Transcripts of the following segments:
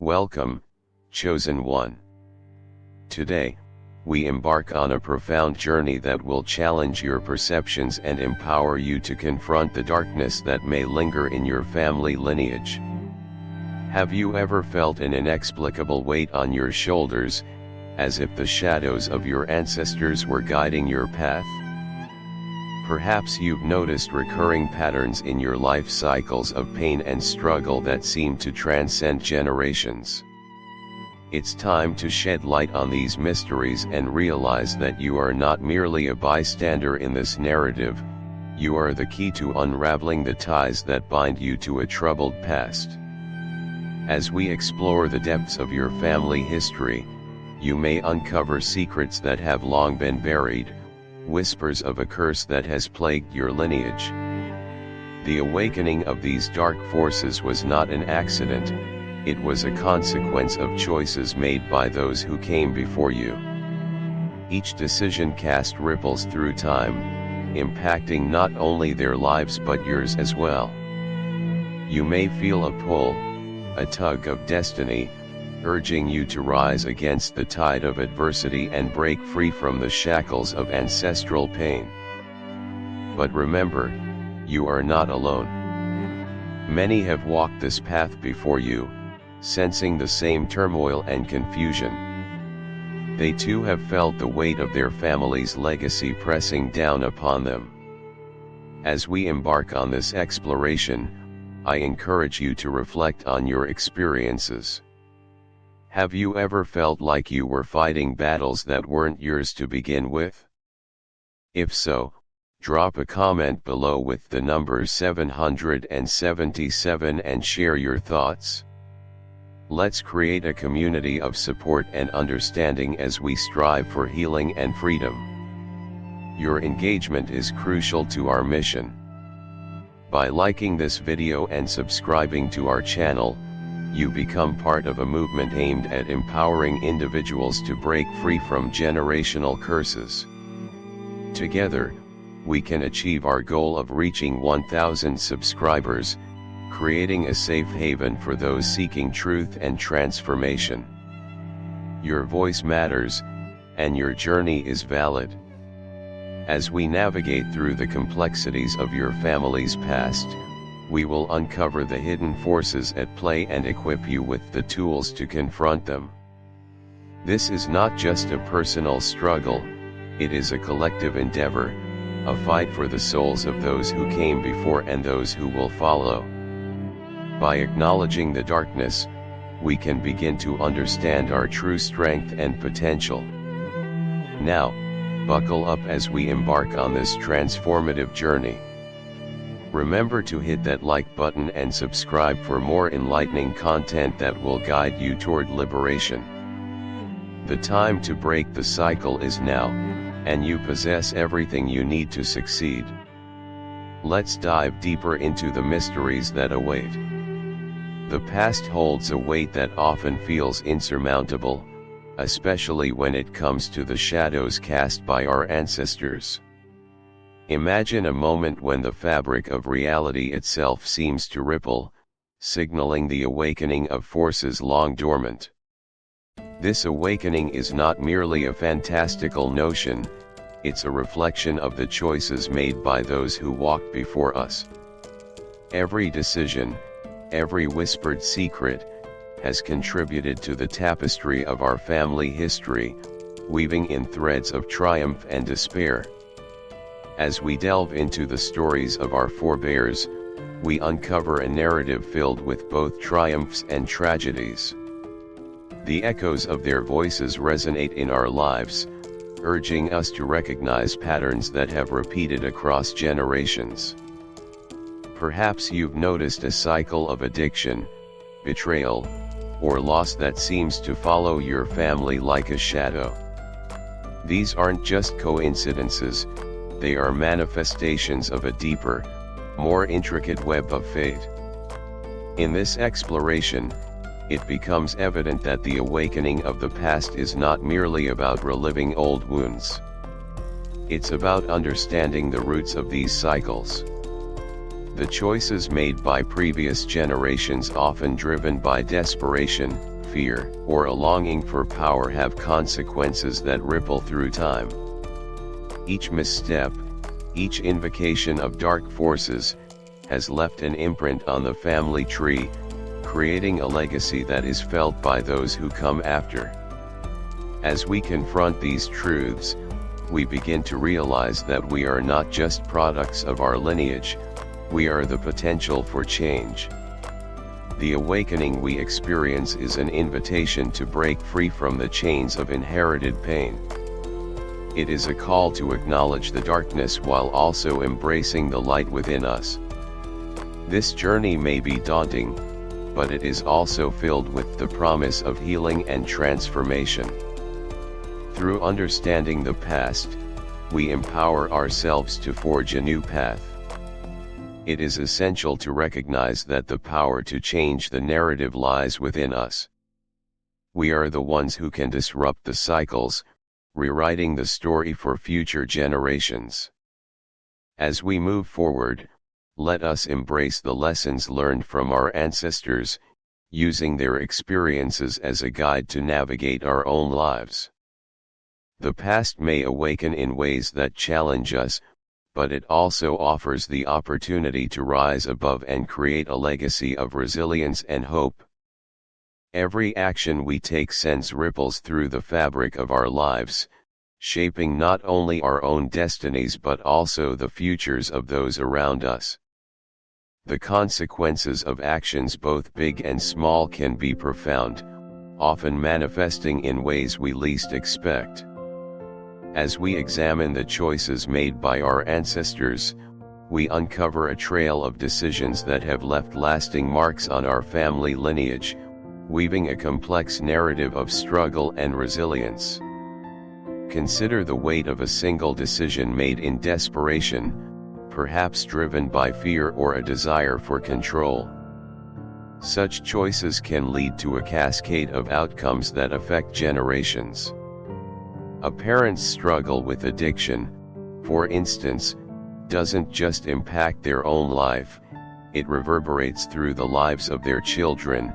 Welcome, Chosen One. Today, we embark on a profound journey that will challenge your perceptions and empower you to confront the darkness that may linger in your family lineage. Have you ever felt an inexplicable weight on your shoulders, as if the shadows of your ancestors were guiding your path? Perhaps you've noticed recurring patterns in your life cycles of pain and struggle that seem to transcend generations. It's time to shed light on these mysteries and realize that you are not merely a bystander in this narrative, you are the key to unraveling the ties that bind you to a troubled past. As we explore the depths of your family history, you may uncover secrets that have long been buried, whispers of a curse that has plagued your lineage. The awakening of these dark forces was not an accident, it was a consequence of choices made by those who came before you. Each decision cast ripples through time, impacting not only their lives but yours as well. You may feel a pull, a tug of destiny, urging you to rise against the tide of adversity and break free from the shackles of ancestral pain. But remember, you are not alone. Many have walked this path before you, sensing the same turmoil and confusion. They too have felt the weight of their family's legacy pressing down upon them. As we embark on this exploration, I encourage you to reflect on your experiences. Have you ever felt like you were fighting battles that weren't yours to begin with? If so, drop a comment below with the number 777 and share your thoughts. Let's create a community of support and understanding as we strive for healing and freedom. Your engagement is crucial to our mission. By liking this video and subscribing to our channel, you become part of a movement aimed at empowering individuals to break free from generational curses. Together, we can achieve our goal of reaching 1,000 subscribers, creating a safe haven for those seeking truth and transformation. Your voice matters, and your journey is valid. As we navigate through the complexities of your family's past, we will uncover the hidden forces at play and equip you with the tools to confront them. This is not just a personal struggle, it is a collective endeavor, a fight for the souls of those who came before and those who will follow. By acknowledging the darkness, we can begin to understand our true strength and potential. Now, buckle up as we embark on this transformative journey. Remember to hit that like button and subscribe for more enlightening content that will guide you toward liberation. The time to break the cycle is now, and you possess everything you need to succeed. Let's dive deeper into the mysteries that await. The past holds a weight that often feels insurmountable, especially when it comes to the shadows cast by our ancestors. Imagine a moment when the fabric of reality itself seems to ripple, signaling the awakening of forces long dormant. This awakening is not merely a fantastical notion, it's a reflection of the choices made by those who walked before us. Every decision, every whispered secret, has contributed to the tapestry of our family history, weaving in threads of triumph and despair. As we delve into the stories of our forebears, we uncover a narrative filled with both triumphs and tragedies. The echoes of their voices resonate in our lives, urging us to recognize patterns that have repeated across generations. Perhaps you've noticed a cycle of addiction, betrayal, or loss that seems to follow your family like a shadow. These aren't just coincidences, they are manifestations of a deeper, more intricate web of fate. In this exploration, it becomes evident that the awakening of the past is not merely about reliving old wounds. It's about understanding the roots of these cycles. The choices made by previous generations, often driven by desperation, fear, or a longing for power, have consequences that ripple through time. Each misstep, each invocation of dark forces, has left an imprint on the family tree, creating a legacy that is felt by those who come after. As we confront these truths, we begin to realize that we are not just products of our lineage, we are the potential for change. The awakening we experience is an invitation to break free from the chains of inherited pain. It is a call to acknowledge the darkness while also embracing the light within us. This journey may be daunting, but it is also filled with the promise of healing and transformation. Through understanding the past, we empower ourselves to forge a new path. It is essential to recognize that the power to change the narrative lies within us. We are the ones who can disrupt the cycles, rewriting the story for future generations. As we move forward, let us embrace the lessons learned from our ancestors, using their experiences as a guide to navigate our own lives. The past may awaken in ways that challenge us, but it also offers the opportunity to rise above and create a legacy of resilience and hope. Every action we take sends ripples through the fabric of our lives, shaping not only our own destinies but also the futures of those around us. The consequences of actions both big and small can be profound, often manifesting in ways we least expect. As we examine the choices made by our ancestors, we uncover a trail of decisions that have left lasting marks on our family lineage, weaving a complex narrative of struggle and resilience. Consider the weight of a single decision made in desperation, perhaps driven by fear or a desire for control. Such choices can lead to a cascade of outcomes that affect generations. A parent's struggle with addiction, for instance, doesn't just impact their own life, it reverberates through the lives of their children,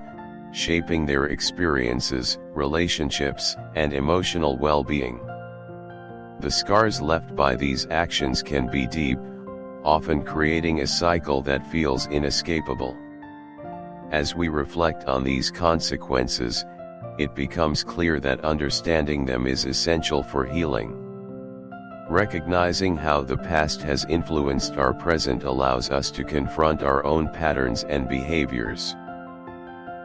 shaping their experiences, relationships, and emotional well-being. The scars left by these actions can be deep, often creating a cycle that feels inescapable. As we reflect on these consequences, it becomes clear that understanding them is essential for healing. Recognizing how the past has influenced our present allows us to confront our own patterns and behaviors.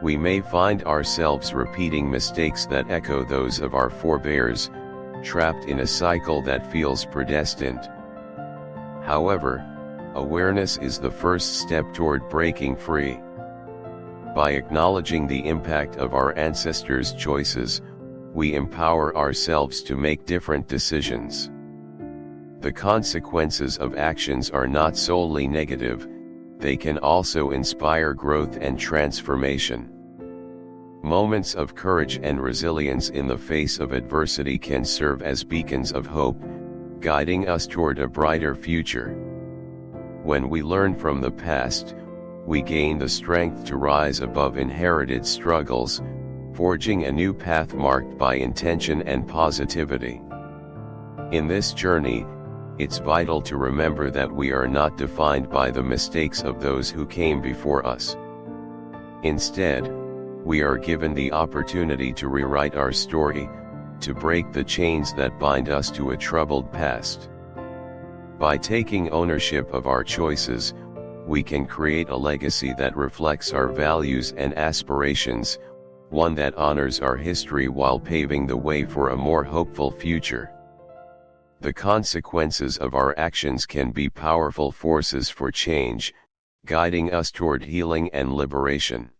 We may find ourselves repeating mistakes that echo those of our forebears, trapped in a cycle that feels predestined. However, awareness is the first step toward breaking free. By acknowledging the impact of our ancestors' choices, we empower ourselves to make different decisions. The consequences of actions are not solely negative, they can also inspire growth and transformation. Moments of courage and resilience in the face of adversity can serve as beacons of hope, guiding us toward a brighter future. When we learn from the past, we gain the strength to rise above inherited struggles, forging a new path marked by intention and positivity. In this journey, it's vital to remember that we are not defined by the mistakes of those who came before us. Instead, we are given the opportunity to rewrite our story, to break the chains that bind us to a troubled past. By taking ownership of our choices, we can create a legacy that reflects our values and aspirations, one that honors our history while paving the way for a more hopeful future. The consequences of our actions can be powerful forces for change, guiding us toward healing and liberation.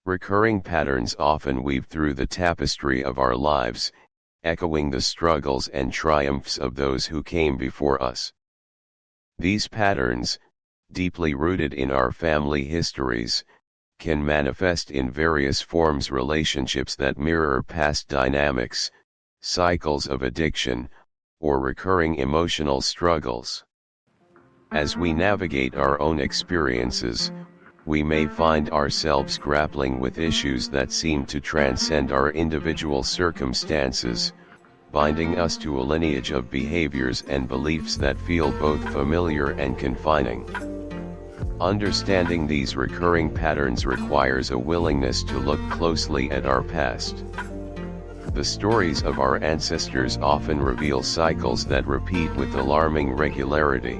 Recurring patterns often weave through the tapestry of our lives, echoing the struggles and triumphs of those who came before us. These patterns, deeply rooted in our family histories, can manifest in various forms: relationships that mirror past dynamics, cycles of addiction, or recurring emotional struggles. As we navigate our own experiences, we may find ourselves grappling with issues that seem to transcend our individual circumstances, binding us to a lineage of behaviors and beliefs that feel both familiar and confining. Understanding these recurring patterns requires a willingness to look closely at our past. The stories of our ancestors often reveal cycles that repeat with alarming regularity.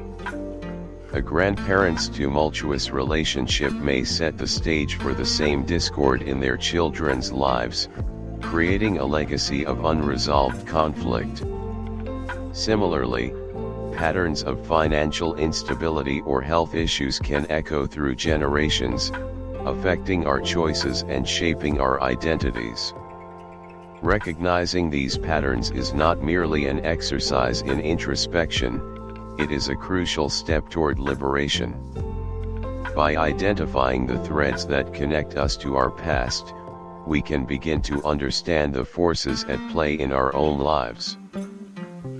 A grandparent's tumultuous relationship may set the stage for the same discord in their children's lives, creating a legacy of unresolved conflict. Similarly, patterns of financial instability or health issues can echo through generations, affecting our choices and shaping our identities. Recognizing these patterns is not merely an exercise in introspection, it is a crucial step toward liberation. By identifying the threads that connect us to our past, we can begin to understand the forces at play in our own lives.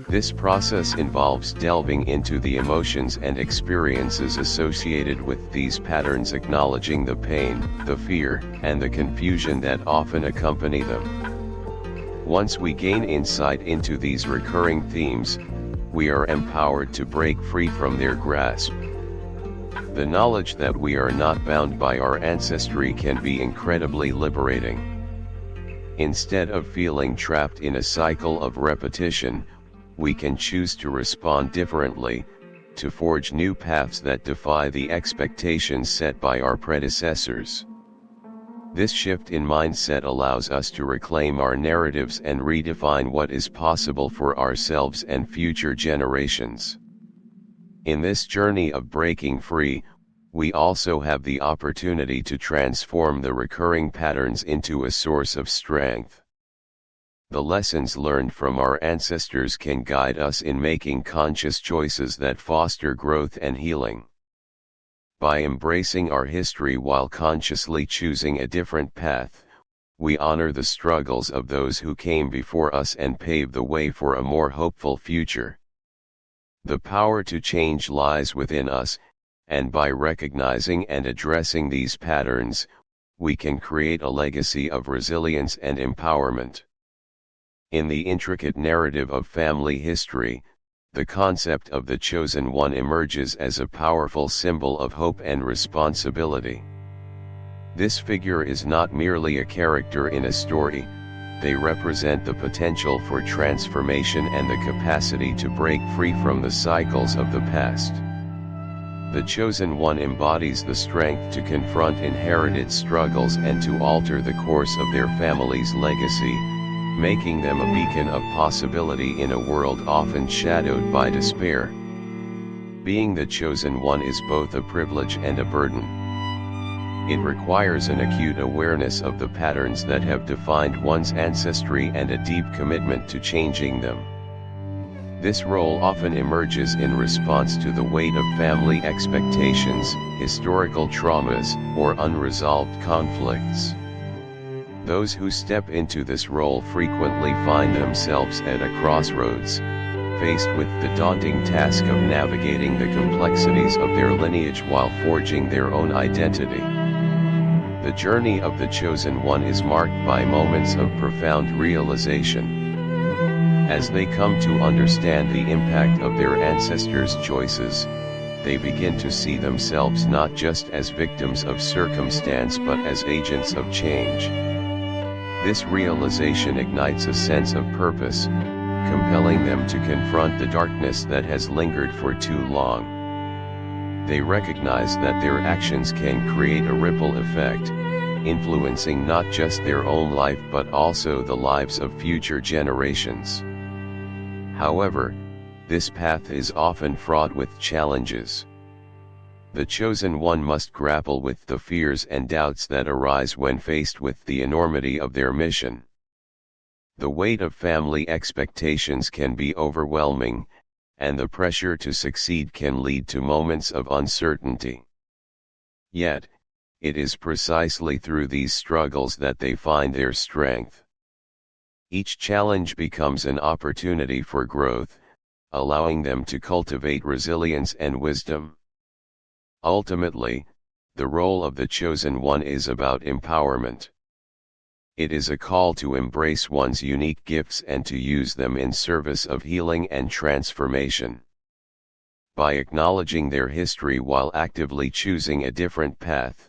This process involves delving into the emotions and experiences associated with these patterns, acknowledging the pain, the fear, and the confusion that often accompany them. Once we gain insight into these recurring themes, we are empowered to break free from their grasp. The knowledge that we are not bound by our ancestry can be incredibly liberating. Instead of feeling trapped in a cycle of repetition, we can choose to respond differently, to forge new paths that defy the expectations set by our predecessors. This shift in mindset allows us to reclaim our narratives and redefine what is possible for ourselves and future generations. In this journey of breaking free, we also have the opportunity to transform the recurring patterns into a source of strength. The lessons learned from our ancestors can guide us in making conscious choices that foster growth and healing. By embracing our history while consciously choosing a different path, we honor the struggles of those who came before us and pave the way for a more hopeful future. The power to change lies within us, and by recognizing and addressing these patterns, we can create a legacy of resilience and empowerment. In the intricate narrative of family history, the concept of the chosen one emerges as a powerful symbol of hope and responsibility. This figure is not merely a character in a story, they represent the potential for transformation and the capacity to break free from the cycles of the past. The chosen one embodies the strength to confront inherited struggles and to alter the course of their family's legacy, making them a beacon of possibility in a world often shadowed by despair. Being the chosen one is both a privilege and a burden. It requires an acute awareness of the patterns that have defined one's ancestry and a deep commitment to changing them. This role often emerges in response to the weight of family expectations, historical traumas, or unresolved conflicts. Those who step into this role frequently find themselves at a crossroads, faced with the daunting task of navigating the complexities of their lineage while forging their own identity. The journey of the chosen one is marked by moments of profound realization. As they come to understand the impact of their ancestors' choices, they begin to see themselves not just as victims of circumstance but as agents of change. This realization ignites a sense of purpose, compelling them to confront the darkness that has lingered for too long. They recognize that their actions can create a ripple effect, influencing not just their own life but also the lives of future generations. However, this path is often fraught with challenges. The chosen one must grapple with the fears and doubts that arise when faced with the enormity of their mission. The weight of family expectations can be overwhelming, and the pressure to succeed can lead to moments of uncertainty. Yet, it is precisely through these struggles that they find their strength. Each challenge becomes an opportunity for growth, allowing them to cultivate resilience and wisdom. Ultimately, the role of the chosen one is about empowerment. It is a call to embrace one's unique gifts and to use them in service of healing and transformation. By acknowledging their history while actively choosing a different path,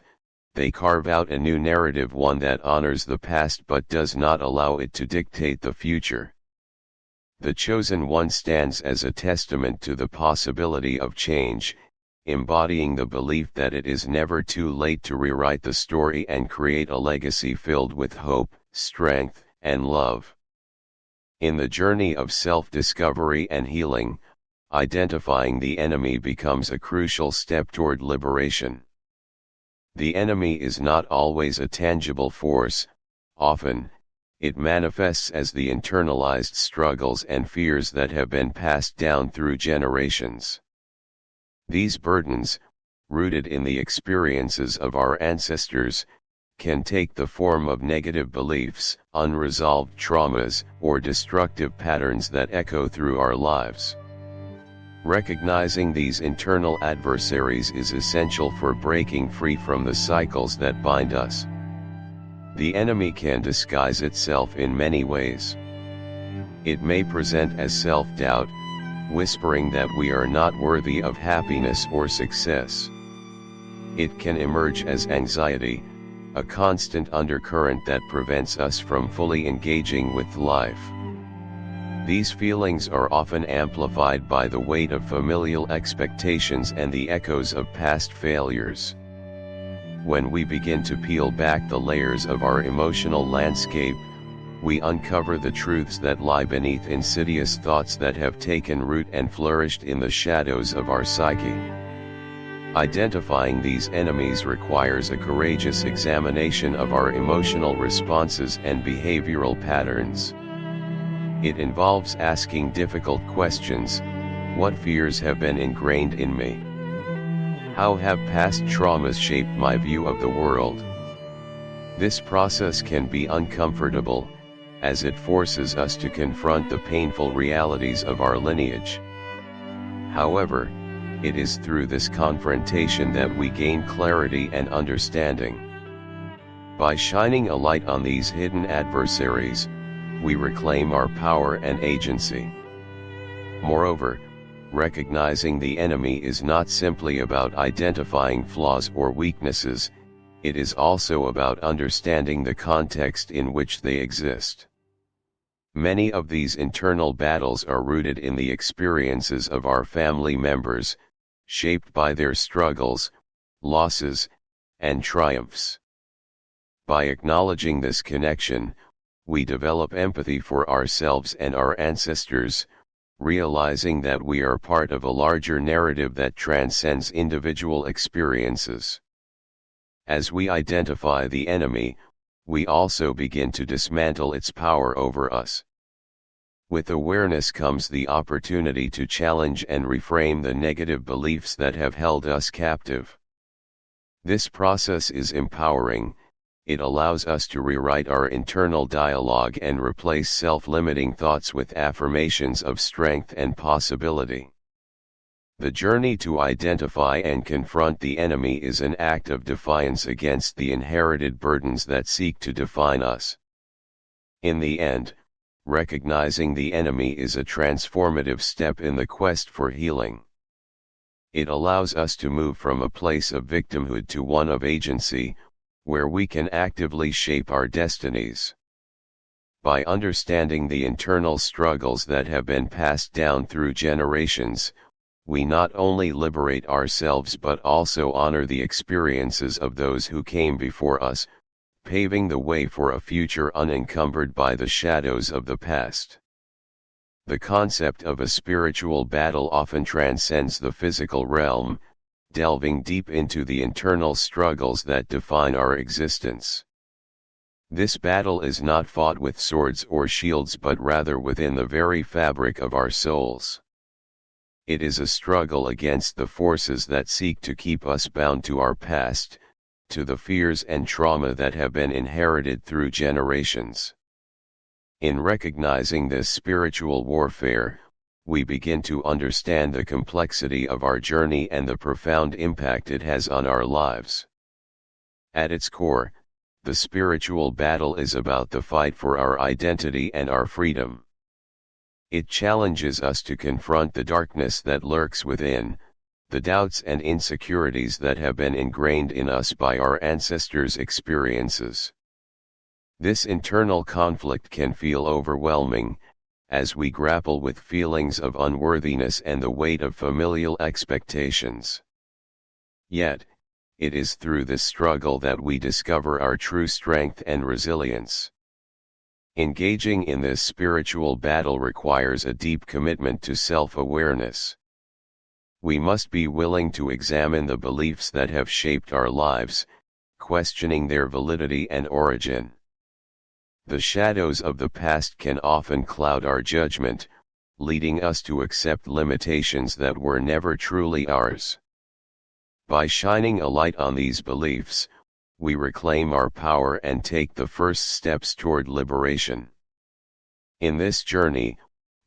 they carve out a new narrative, one that honors the past but does not allow it to dictate the future. The chosen one stands as a testament to the possibility of change, embodying the belief that it is never too late to rewrite the story and create a legacy filled with hope, strength, and love. In the journey of self-discovery and healing, identifying the enemy becomes a crucial step toward liberation. The enemy is not always a tangible force. Often, it manifests as the internalized struggles and fears that have been passed down through generations. These burdens, rooted in the experiences of our ancestors, can take the form of negative beliefs, unresolved traumas, or destructive patterns that echo through our lives. Recognizing these internal adversaries is essential for breaking free from the cycles that bind us. The enemy can disguise itself in many ways. It may present as self-doubt, whispering that we are not worthy of happiness or success. It can emerge as anxiety, a constant undercurrent that prevents us from fully engaging with life. These feelings are often amplified by the weight of familial expectations and the echoes of past failures. When we begin to peel back the layers of our emotional landscape, we uncover the truths that lie beneath insidious thoughts that have taken root and flourished in the shadows of our psyche. Identifying these enemies requires a courageous examination of our emotional responses and behavioral patterns. It involves asking difficult questions. What fears have been ingrained in me? How have past traumas shaped my view of the world? This process can be uncomfortable, as it forces us to confront the painful realities of our lineage. However, it is through this confrontation that we gain clarity and understanding. By shining a light on these hidden adversaries, we reclaim our power and agency. Moreover, recognizing the enemy is not simply about identifying flaws or weaknesses, it is also about understanding the context in which they exist. Many of these internal battles are rooted in the experiences of our family members, shaped by their struggles, losses, and triumphs. By acknowledging this connection, we develop empathy for ourselves and our ancestors, realizing that we are part of a larger narrative that transcends individual experiences. As we identify the enemy, we also begin to dismantle its power over us. With awareness comes the opportunity to challenge and reframe the negative beliefs that have held us captive. This process is empowering. It allows us to rewrite our internal dialogue and replace self-limiting thoughts with affirmations of strength and possibility. The journey to identify and confront the enemy is an act of defiance against the inherited burdens that seek to define us. In the end, recognizing the enemy is a transformative step in the quest for healing. It allows us to move from a place of victimhood to one of agency, where we can actively shape our destinies. By understanding the internal struggles that have been passed down through generations, we not only liberate ourselves but also honor the experiences of those who came before us, paving the way for a future unencumbered by the shadows of the past. The concept of a spiritual battle often transcends the physical realm, delving deep into the internal struggles that define our existence. This battle is not fought with swords or shields but rather within the very fabric of our souls. It is a struggle against the forces that seek to keep us bound to our past, to the fears and trauma that have been inherited through generations. In recognizing this spiritual warfare, we begin to understand the complexity of our journey and the profound impact it has on our lives. At its core, the spiritual battle is about the fight for our identity and our freedom. It challenges us to confront the darkness that lurks within, the doubts and insecurities that have been ingrained in us by our ancestors' experiences. This internal conflict can feel overwhelming, as we grapple with feelings of unworthiness and the weight of familial expectations. Yet, it is through this struggle that we discover our true strength and resilience. Engaging in this spiritual battle requires a deep commitment to self-awareness. We must be willing to examine the beliefs that have shaped our lives, questioning their validity and origin. The shadows of the past can often cloud our judgment, leading us to accept limitations that were never truly ours. By shining a light on these beliefs, we reclaim our power and take the first steps toward liberation. In this journey,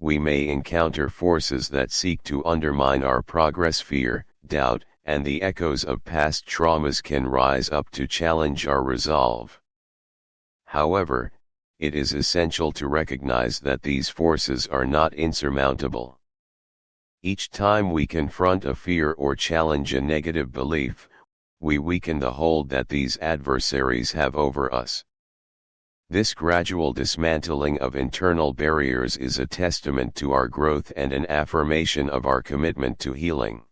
we may encounter forces that seek to undermine our progress. Fear, doubt, and the echoes of past traumas can rise up to challenge our resolve. However, it is essential to recognize that these forces are not insurmountable. Each time we confront a fear or challenge a negative belief, we weaken the hold that these adversaries have over us. This gradual dismantling of internal barriers is a testament to our growth and an affirmation of our commitment to healing.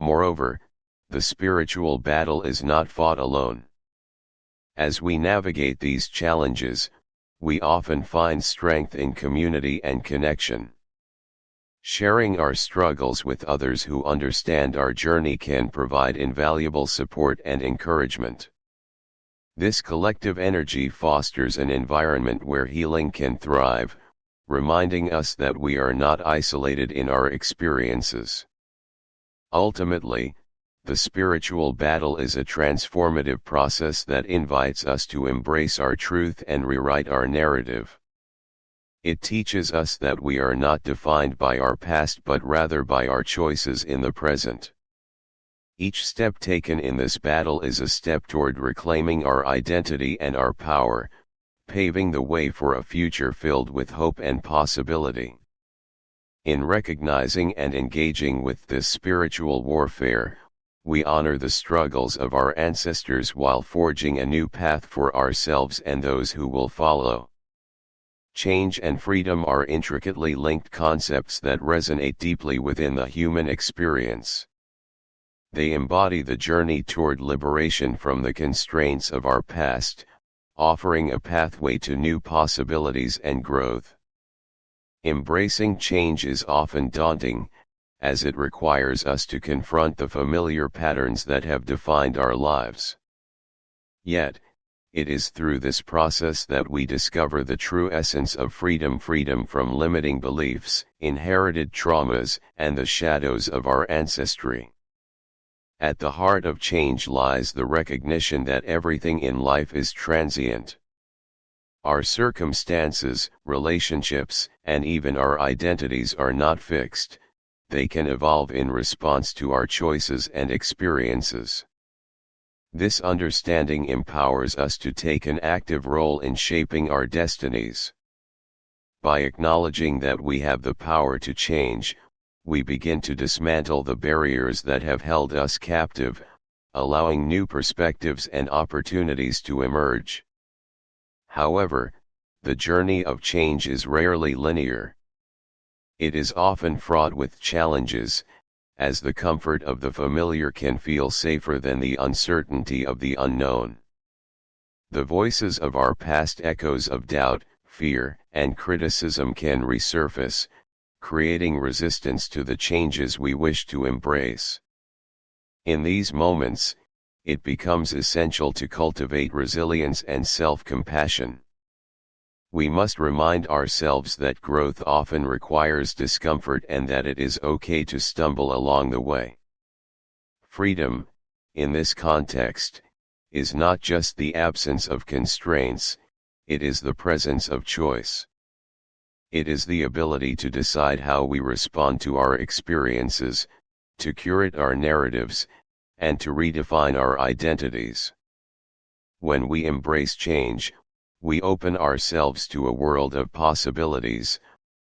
Moreover, the spiritual battle is not fought alone. As we navigate these challenges, we often find strength in community and connection. Sharing our struggles with others who understand our journey can provide invaluable support and encouragement. This collective energy fosters an environment where healing can thrive, reminding us that we are not isolated in our experiences. Ultimately, the spiritual battle is a transformative process that invites us to embrace our truth and rewrite our narrative. It teaches us that we are not defined by our past but rather by our choices in the present. Each step taken in this battle is a step toward reclaiming our identity and our power, paving the way for a future filled with hope and possibility. In recognizing and engaging with this spiritual warfare, we honor the struggles of our ancestors while forging a new path for ourselves and those who will follow. Change and freedom are intricately linked concepts that resonate deeply within the human experience. They embody the journey toward liberation from the constraints of our past, offering a pathway to new possibilities and growth. Embracing change is often daunting, as it requires us to confront the familiar patterns that have defined our lives. Yet, it is through this process that we discover the true essence of freedom from limiting beliefs, inherited traumas, and the shadows of our ancestry. At the heart of change lies the recognition that everything in life is transient. Our circumstances, relationships, and even our identities are not fixed, they can evolve in response to our choices and experiences. This understanding empowers us to take an active role in shaping our destinies. By acknowledging that we have the power to change, we begin to dismantle the barriers that have held us captive, allowing new perspectives and opportunities to emerge. However, the journey of change is rarely linear. It is often fraught with challenges, as the comfort of the familiar can feel safer than the uncertainty of the unknown. The voices of our past, echoes of doubt, fear, and criticism can resurface, creating resistance to the changes we wish to embrace. In these moments, it becomes essential to cultivate resilience and self-compassion. We must remind ourselves that growth often requires discomfort and that it is okay to stumble along the way. Freedom, in this context, is not just the absence of constraints, it is the presence of choice. It is the ability to decide how we respond to our experiences, to curate our narratives, and to redefine our identities. When we embrace change, we open ourselves to a world of possibilities,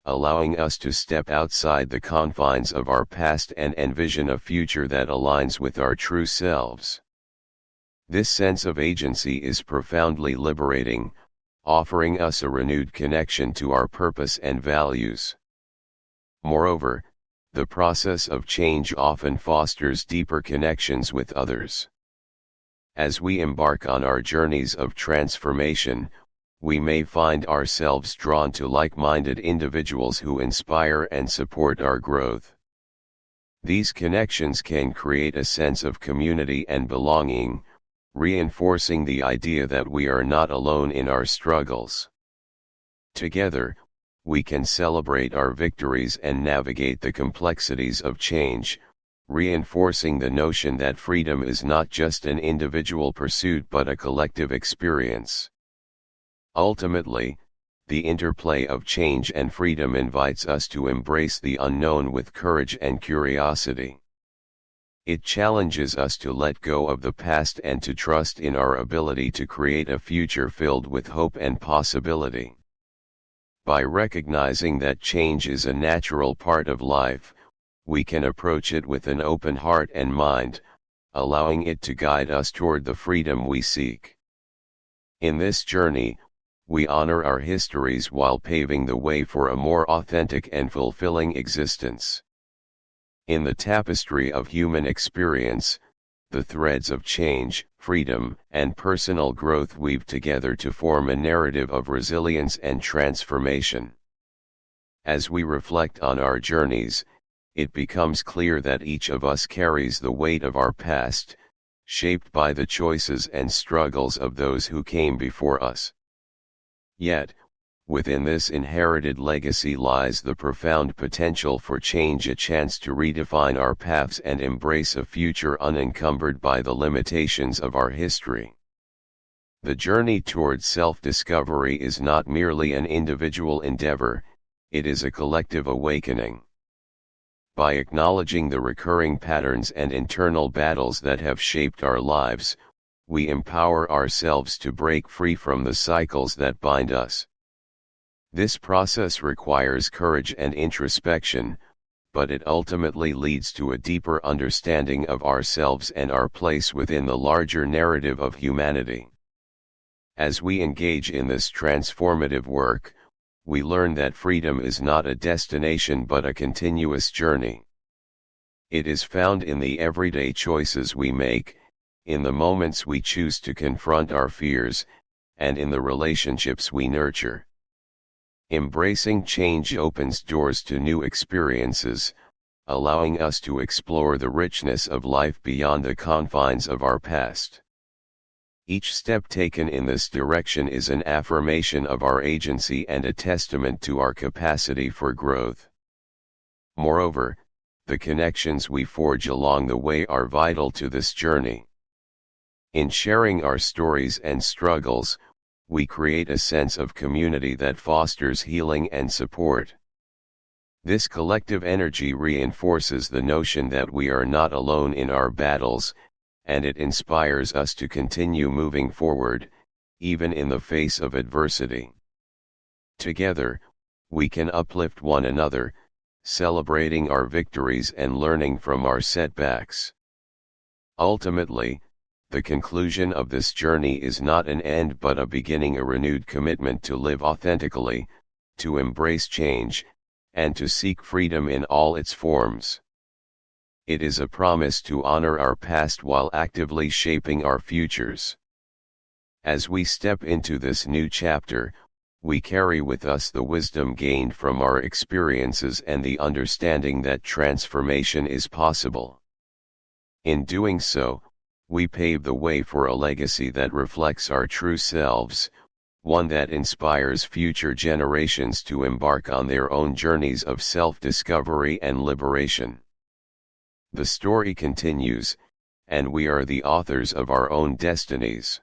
allowing us to step outside the confines of our past and envision a future that aligns with our true selves. This sense of agency is profoundly liberating, offering us a renewed connection to our purpose and values. Moreover, the process of change often fosters deeper connections with others. As we embark on our journeys of transformation, we may find ourselves drawn to like-minded individuals who inspire and support our growth. These connections can create a sense of community and belonging, reinforcing the idea that we are not alone in our struggles. Together, we can celebrate our victories and navigate the complexities of change, reinforcing the notion that freedom is not just an individual pursuit but a collective experience. Ultimately, the interplay of change and freedom invites us to embrace the unknown with courage and curiosity. It challenges us to let go of the past and to trust in our ability to create a future filled with hope and possibility. By recognizing that change is a natural part of life, we can approach it with an open heart and mind, allowing it to guide us toward the freedom we seek. In this journey, we honor our histories while paving the way for a more authentic and fulfilling existence. In the tapestry of human experience, the threads of change, freedom, and personal growth weave together to form a narrative of resilience and transformation. As we reflect on our journeys, it becomes clear that each of us carries the weight of our past, shaped by the choices and struggles of those who came before us. Yet, within this inherited legacy lies the profound potential for change, a chance to redefine our paths and embrace a future unencumbered by the limitations of our history. The journey towards self-discovery is not merely an individual endeavor, it is a collective awakening. By acknowledging the recurring patterns and internal battles that have shaped our lives, we empower ourselves to break free from the cycles that bind us. This process requires courage and introspection, but it ultimately leads to a deeper understanding of ourselves and our place within the larger narrative of humanity. As we engage in this transformative work, we learn that freedom is not a destination but a continuous journey. It is found in the everyday choices we make, in the moments we choose to confront our fears, and in the relationships we nurture. Embracing change opens doors to new experiences, allowing us to explore the richness of life beyond the confines of our past. Each step taken in this direction is an affirmation of our agency and a testament to our capacity for growth. Moreover, the connections we forge along the way are vital to this journey. In sharing our stories and struggles, we create a sense of community that fosters healing and support. This collective energy reinforces the notion that we are not alone in our battles, and it inspires us to continue moving forward, even in the face of adversity. Together, we can uplift one another, celebrating our victories and learning from our setbacks. Ultimately, the conclusion of this journey is not an end but a beginning, a renewed commitment to live authentically, to embrace change, and to seek freedom in all its forms. It is a promise to honor our past while actively shaping our futures. As we step into this new chapter, we carry with us the wisdom gained from our experiences and the understanding that transformation is possible. In doing so, we pave the way for a legacy that reflects our true selves, one that inspires future generations to embark on their own journeys of self-discovery and liberation. The story continues, and we are the authors of our own destinies.